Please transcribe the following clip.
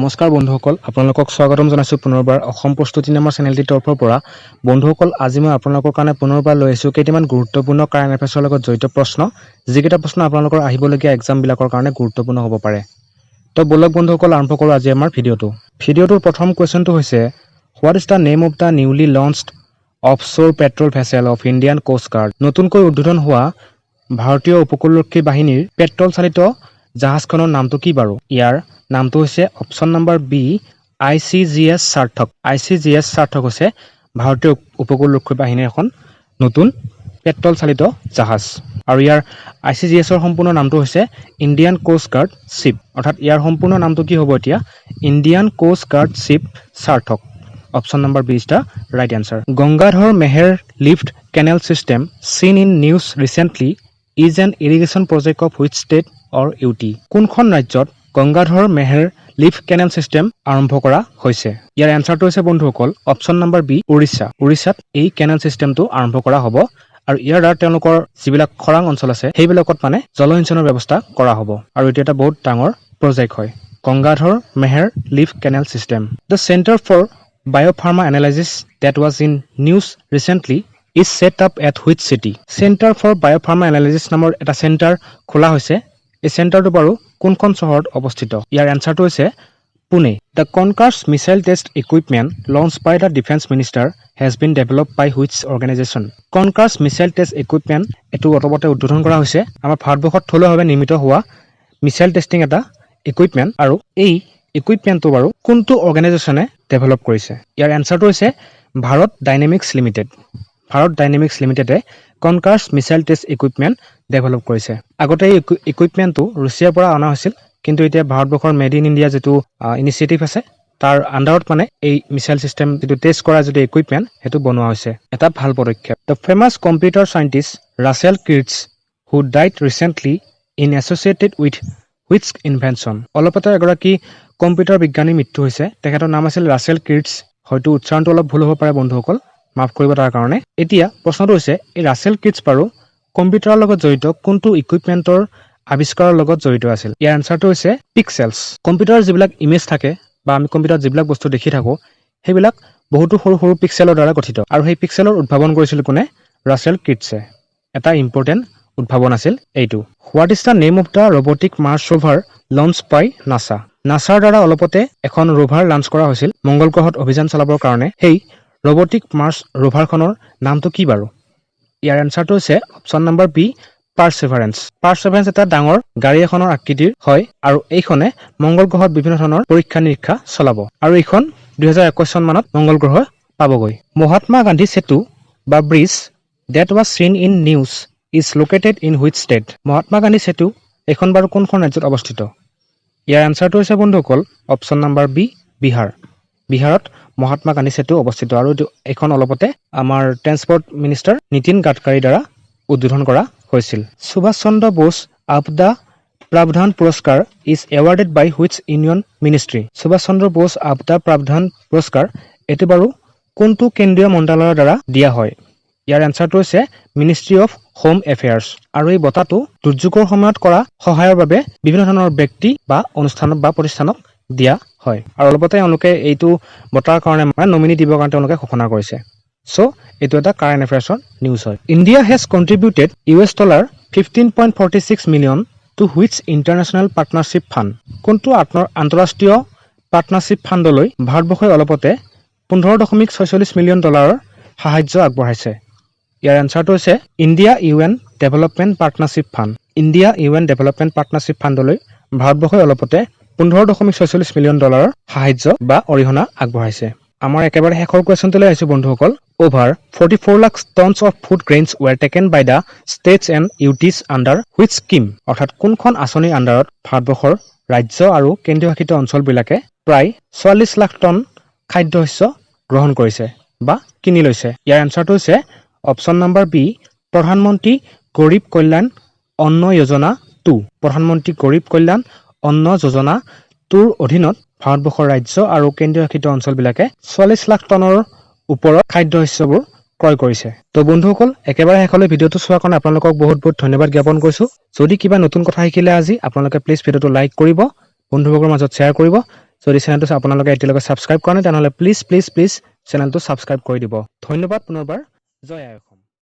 নমস্কাৰ বন্ধুসকল, আপোনালোকক স্বাগতম জনাইছোঁ পুনৰবাৰ অসম প্ৰস্তুতি নামৰ চেনেলটিৰ তৰফৰ পৰা। বন্ধুসকল, আজি মই আপোনালোকৰ কাৰণে পুনৰবাৰ লৈ আহিছোঁ কেইটামান গুৰুত্বপূৰ্ণ কাৰেণ্ট এফেয়াৰ্ছৰ লগত জড়িত প্ৰশ্ন, যিকেইটা প্ৰশ্ন আপোনালোকৰ আহিবলগীয়া এক্সামবিলাকৰ কাৰণে গুৰুত্বপূৰ্ণ হ'ব পাৰে। তো বলক বন্ধুসকল, আৰম্ভ কৰোঁ আজি আমাৰ ভিডিঅ'টো। ভিডিঅ'টোৰ প্ৰথম কুৱেশ্যনটো হৈছে, what is the name of the newly launched offshore petrol vessel of Indian coast guard? নতুনকৈ উদ্বোধন হোৱা ভাৰতীয় উপকূলৰক্ষী বাহিনীৰ পেট্ৰল চালিত জাহাজখনৰ নামটো কি বাৰু? ইয়াৰ নামটো হৈছে অপশ্যন নম্বৰ বি, ICGS সাৰ্থক। ICGS সাৰ্থক হৈছে ভাৰতীয় উপকূলৰক্ষী বাহিনীৰ এখন নতুন পেট্ৰল চালিত জাহাজ, আৰু ইয়াৰ ICGSৰ সম্পূৰ্ণ নামটো হৈছে ইণ্ডিয়ান কোষ্ট গাৰ্ড শ্বিপ, অৰ্থাৎ ইয়াৰ সম্পূৰ্ণ নামটো কি হ'ব এতিয়া? Indian coast guard ship Sarthak. Option number B is the right answer. Gangadhar Meher lift canal system seen in news recently is an irrigation project of which state or UT? কোনখন ৰাজ্যত Gangadhar Meher lift canal system আৰম্ভ কৰা হৈছে? ইয়াৰ এনচাৰটো হৈছে বন্ধুসকল অপশ্যন নম্বৰ বি, উৰিষ্যা। উৰিষ্যাত এই কেনেল চিষ্টেমটো আৰম্ভ কৰা হ'ব, আৰু ইয়াৰ দ্বাৰা তেওঁলোকৰ যিবিলাক খৰাং অঞ্চল আছে সেইবিলাকত জলসিঞ্চনৰ ব্যৱস্থা কৰা হ'ব, আৰু এইটো এটা বহুত ডাঙৰ প্ৰজেক্ট হয়। Gangadhar Meher lift canal system. The centre for biopharma analysis that was in news recently is set up at which city? Centre for biopharma analysis নামৰ এটা চেণ্টাৰ খোলা হৈছে। এই চেণ্টাৰটো বাৰু কোনখন চহৰত অৱস্থিত? ইয়াৰ এনচাৰটো হৈছে Pune. The Konkurs missile test equipment launch by the defence minister has been develop by which organisation? Konkurs missile test equipment এইটো অলপতে উদ্বোধন কৰা হৈছে। আমাৰ ভাৰতবৰ্ষত থলুৱাভাৱে নিৰ্মিত হোৱা মিছাইল টেষ্টিং এটা ইকুইপমেণ্ট, আৰু এই ইকুইপমেণ্টটো বাৰু কোনটো অৰ্গেনাইজেশ্যনে ডেভেলপ কৰিছে? ইয়াৰ এনচাৰটো হৈছে Bharat dynamics limited. Bharat dynamics লিমিটেডে কনকাৰ্ছ মিছাইল টেষ্ট ইকুইপমেণ্ট ডেভেলপ কৰিছে। আগতে এই ইকুইপমেণ্টটো ৰুছিয়াৰ পৰা অনা হৈছিল, কিন্তু এতিয়া ভাৰতবৰ্ষৰ মেড ইন ইণ্ডিয়া যিটো ইনিচিয়েটিভ আছে তাৰ আণ্ডাৰত এই মিছাইল চিষ্টেম যিটো টেষ্ট কৰা যিটো ইকুইপমেণ্ট সেইটো বনোৱা হৈছে, এটা ভাল পদক্ষেপ। The famous computer scientist Russell Kirsch who died recently in associated with which invention? অলপতে এগৰাকী কম্পিউটাৰ বিজ্ঞানীৰ মৃত্যু হৈছে, তেখেতৰ নাম আছিল ৰাছেল কিৰ্টছ। হয়তো উচ্চাৰণটো অলপ ভুল হ'ব পাৰে বন্ধুসকল, মাফ কৰিব তাৰ কাৰণে। এতিয়া প্ৰশ্নটো হৈছে, এই ৰাছেল কিৰ্টছ বাৰু কম্পিউটাৰৰ লগত জড়িত কোনটো ইকুইপমেণ্টৰ আৱিষ্কাৰৰ লগত জড়িত আছিল? ইয়াৰ এনচাৰটো হৈছে পিক্সেলছ। কম্পিউটাৰৰ যিবিলাক ইমেজ থাকে বা আমি কম্পিউটাৰত যিবিলাক বস্তু দেখি থাকোঁ সেইবিলাক বহুতো সৰু সৰু পিক্সেলৰ দ্বাৰা গঠিত, আৰু সেই পিক্সেলৰ উদ্ভাৱন কৰিছিল কোনে? ৰাছেল কিৰ্টছে। এটা ইম্পৰ্টেণ্ট উদ্ভাৱন আছিল এইটো। What is the name of the robotic Mars rover launch by NASA? নাছাৰ দ্বাৰা অলপতে এখন ৰোভাৰ লঞ্চ কৰা হৈছিল মংগল গ্ৰহত অভিযান চলাবৰ কাৰণে। সেই ৰবটিক মাৰ্চ ৰোভাৰখনৰ নামটো কি বাৰু? ইয়াৰ এনচাৰটো হৈছে option number B, perseverance. Perseverance এটা ডাঙৰ গাড়ী এখনৰ আকৃতিৰ হয়, আৰু এইখনে মংগল গ্ৰহত বিভিন্ন ধৰণৰ পৰীক্ষা নিৰীক্ষা চলাব, আৰু এইখন 2021 চন মানত মংগল গ্ৰহ পাবগৈ। মহাত্মা গান্ধী সেতু বা ব্ৰিজ ডেট ৱাজ চিন in news is located in which state? Mahatma Gandhi সেতু এইখন বাৰু কোনখন ৰাজ্যত অৱস্থিত? ইয়াৰ এনচাৰটো হৈছে বন্ধুসকল অপশ্যন নম্বৰ বি, বিহাৰ। বিহাৰত মহাত্মা গান্ধী সেতু অৱস্থিত, আৰু এইখন অলপতে আমাৰ ট্ৰেন্সপৰ্ট মিনিষ্টাৰ নীতিন গাডকাৰীৰ দ্বাৰা উদ্বোধন কৰা হৈছিল। Subhash Chandra Bose Aapda Prabandhan Puraskar is awarded by which union ministry? Subhas Chandra Bose Aapda Prabandhan Puraskar এইটো বাৰু কোনটো কেন্দ্ৰীয় মন্ত্ৰালয়ৰ দ্বাৰা দিয়া হয়? ইয়াৰ এনচাৰটো হৈছে মিনিষ্ট্ৰী অফ হোম এফেয়াৰ্ছ, আৰু এই বঁটাটো দুৰ্যোগৰ সময়ত কৰা সহায়ৰ বাবে বিভিন্ন ধৰণৰ ব্যক্তি বা অনুষ্ঠানক বা প্ৰতিষ্ঠানক দিয়া হয়, আৰু অলপতে তেওঁলোকে এইটো বঁটাৰ কাৰণে নমিনি দিবৰ কাৰণে তেওঁলোকে ঘোষণা কৰিছে। চ' এইটো এটা কাৰেণ্ট এফেয়াৰ্ছৰ নিউজ হয়। India has contributed $15.46 million to which international partnership fund? কোনটো আন্তঃৰাষ্ট্ৰীয় পাৰ্টনাৰশ্বিপ ফাণ্ডলৈ ভাৰতবৰ্ষই অলপতে $15.46 মিলিয়ন সাহায্য আগবঢ়াইছে? ইয়াৰ এনচাৰটো হৈছে India UN development partnership fund. India UN development partnership ফাণ্ডলৈ ভাৰতবৰ্ষই অলপতে $15.46 মিলিয়ন সাহায্য বা অৰিহণা আগবঢ়াইছে। আমাৰ একেবাৰে শেষৰ কুৱেশ্যনটোলৈ আহিছোঁ বন্ধুসকল। Over 44 lakh tons of food grains were taken by the states and UTs under which scheme? অৰ্থাৎ কোনখন আঁচনিৰ আণ্ডাৰত ভাৰতবৰ্ষৰ ৰাজ্য আৰু কেন্দ্ৰীয় শাসিত অঞ্চলবিলাকে প্ৰায় 44 লাখ টন খাদ্যশস্য গ্ৰহণ কৰিছে বা কিনি লৈছে? ইয়াৰ এনচাৰটো হৈছে অপশ্যন নম্বৰ বি, প্ৰধানমন্ত্ৰী গৰীব কল্যাণ অন্ন যোজনা 2। প্ৰধানমন্ত্ৰী গৰীব কল্যাণ অন্ন যোজনা 2ৰ অধীনত ভাৰতবৰ্ষৰ ৰাজ্য আৰু কেন্দ্ৰীয় শাসিত অঞ্চলবিলাকে 44 লাখ টনৰ ওপৰত খাদ্যশস্যবোৰ ক্ৰয় কৰিছে। তো বন্ধুসকল, একেবাৰে শেষলৈ ভিডিঅ'টো চোৱাৰ কাৰণে আপোনালোকক বহুত বহুত ধন্যবাদ জ্ঞাপন কৰিছোঁ। যদি কিবা নতুন কথা শিকিলে আজি আপোনালোকে প্লিজ ভিডিঅ'টো লাইক কৰিব, বন্ধুবৰ্গৰ মাজত শ্বেয়াৰ কৰিব। যদি চেনেলটো আপোনালোকে এতিয়ালৈকে ছাবস্ক্ৰাইব কৰা নাই তেনেহ'লে প্লিজ চেনেলটো ছাবস্ক্ৰাইব কৰি দিব। ধন্যবাদ পুনৰবাৰ। জয় আই অসম।